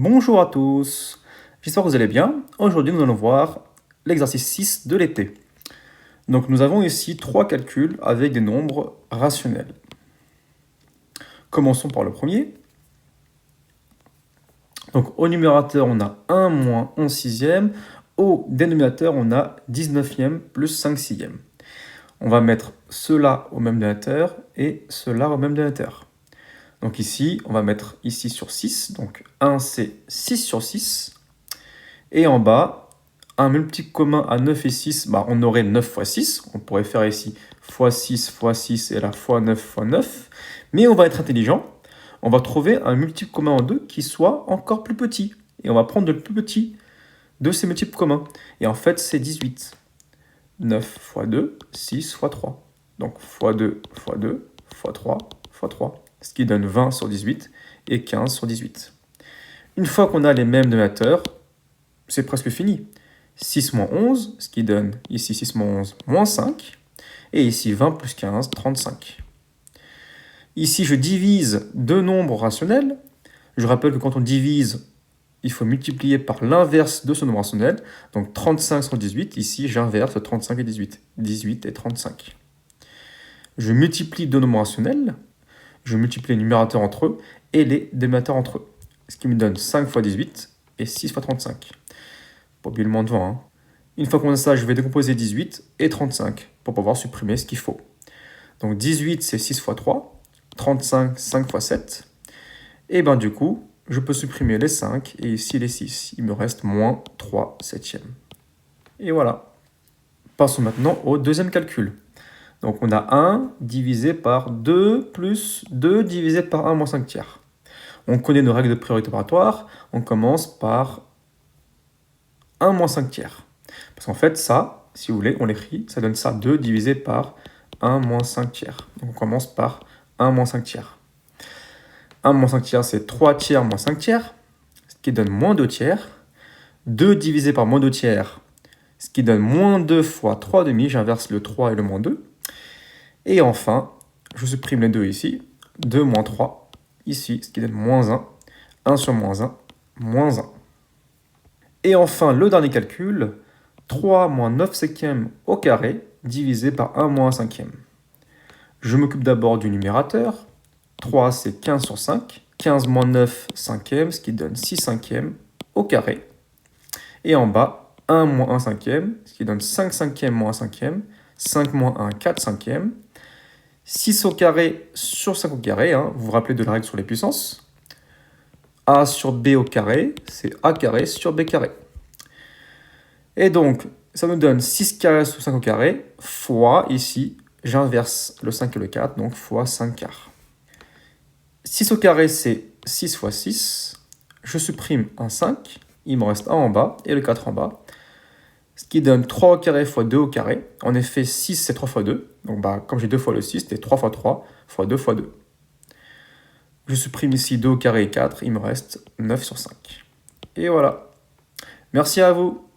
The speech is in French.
Bonjour à tous, j'espère que vous allez bien. Aujourd'hui, nous allons voir l'exercice 6 de l'été. Donc, nous avons ici trois calculs avec des nombres rationnels. Commençons par le premier. Donc, au numérateur, on a 1 moins 11 sixième. Au dénominateur, on a 19e plus 5 sixième. On va mettre cela au même dénominateur et cela au même dénominateur. Donc ici, on va mettre ici sur 6. Donc 1, c'est 6 sur 6. Et en bas, un multiple commun à 9 et 6, on aurait 9 fois 6. On pourrait faire ici fois 6 fois 6 et là fois 9 fois 9. Mais on va être intelligent. On va trouver un multiple commun en 2 qui soit encore plus petit. Et on va prendre le plus petit de ces multiples communs. Et en fait, c'est 18. 9 fois 2, 6 fois 3. Donc fois 2 fois 2 fois 3 fois 3. Ce qui donne 20 sur 18 et 15 sur 18. Une fois qu'on a les mêmes dénominateurs, c'est presque fini. 6 moins 11, ce qui donne ici 6 moins 11, moins 5. Et ici 20 plus 15, 35. Ici, je divise deux nombres rationnels. Je rappelle que quand on divise, il faut multiplier par l'inverse de ce nombre rationnel. Donc 35 sur 18, ici j'inverse 35 et 18. 18 et 35. Je multiplie deux nombres rationnels. Je multiplie les numérateurs entre eux et les dénominateurs entre eux. Ce qui me donne 5 fois 18 et 6 fois 35. Pas oublier le moins devant. Hein. Une fois qu'on a ça, je vais décomposer 18 et 35 pour pouvoir supprimer ce qu'il faut. Donc 18, c'est 6 fois 3. 35, 5 fois 7. Et bien du coup, je peux supprimer les 5 et ici les 6. Il me reste moins 3 septièmes. Et voilà. Passons maintenant au deuxième calcul. Donc on a 1 divisé par 2 plus 2 divisé par 1 moins 5 tiers. On connaît nos règles de priorité opératoire. On commence par 1 moins 5 tiers. Parce qu'en fait, ça, si vous voulez, on l'écrit, ça donne ça 2 divisé par 1 moins 5 tiers. Donc on commence par 1 moins 5 tiers. 1 moins 5 tiers, c'est 3 tiers moins 5 tiers, ce qui donne moins 2 tiers. 2 divisé par moins 2 tiers, ce qui donne moins 2 fois 3 demi. J'inverse le 3 et le moins 2. Et enfin, je supprime les 2 ici. 2 moins 3 ici, ce qui donne moins 1. 1 sur moins 1, moins 1. Et enfin, le dernier calcul, 3 moins 9 cinquièmes au carré divisé par 1 moins 1 cinquième. Je m'occupe d'abord du numérateur. 3, c'est 15 sur 5. 15 moins 9 cinquièmes, ce qui donne 6 cinquièmes au carré. Et en bas, 1 moins 1 cinquième, ce qui donne 5 cinquièmes moins 1 cinquième. 5 moins 1, 4 cinquièmes. 6 au carré sur 5 au carré. Vous vous rappelez de la règle sur les puissances. A sur B au carré, c'est A carré sur B carré. Et donc, ça nous donne 6 carré sur 5 au carré, fois, ici, j'inverse le 5 et le 4, donc fois 5 quarts. 6 au carré, c'est 6 fois 6. Je supprime un 5, il me reste 1 en bas et le 4 en bas. Ce qui donne 3 au carré fois 2 au carré. En effet, 6, c'est 3 fois 2. Donc, comme j'ai 2 fois le 6, c'est 3 fois 3 fois 2 fois 2. Je supprime ici 2 au carré et 4, il me reste 9 sur 5. Et voilà. Merci à vous.